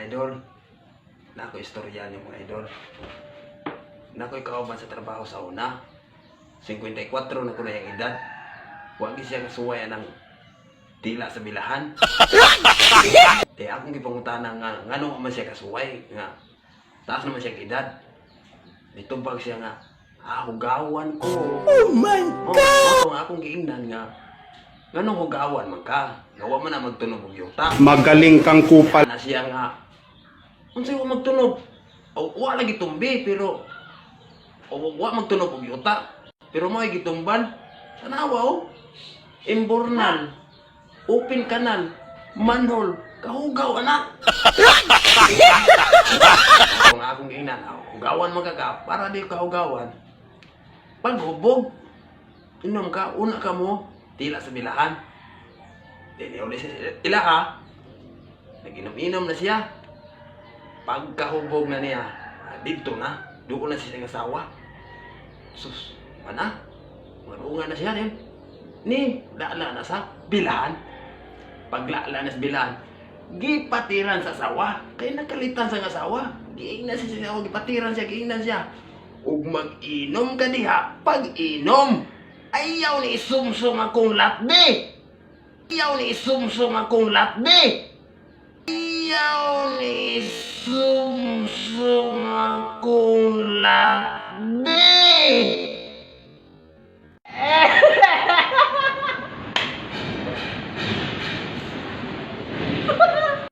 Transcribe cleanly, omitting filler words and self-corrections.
idol. Na ako istorya niyo mga idol. Na ako'y kauban sa trabaho sa una. 54 na ko na yung edad. Huwag siya kasuway ng tila sa bilahan. Di akong gipangutana nga ngano man siya kasuway nga taas naman siya edad. Nitubag siya nga hugawan ko. Oh my God! Nga akong giingnan nga ngano hugawan man ka. Gawa man na magtunog og yuta. Magaling kang kupal. Na siya nga unsay wa magtunog? O wa lagi tumbi pero wa magtunog og yuta. Pero mo gitumban. Tanawa oh. Imbornal. Open canal. Manhole. Kahugaw anak. Kung akong giingnan, hugawan magkaka para di kahugawan. Paghubog. Inom ka, una ka mo, tila sa bilahan. Dili uli tila ka. Nag-inom-inom na siya. Pagkahubog na niya, dito na, doon na siya ng asawa. Sus, mana? Marungan na siya din. Ni, lala na sa bilahan. Paglala na sa bilahan, gipatiran sa asawa. Kaya nakalitan sa asawa. Giingnan siya sa asawa, gipatiran siya, giingnan siya. Ug mag-inom ka diha, pag-inom. Ayaw ni isumsum akong latbi. Ayaw ni isumsum akong latbi. Ayaw ni isumsum akong latbi.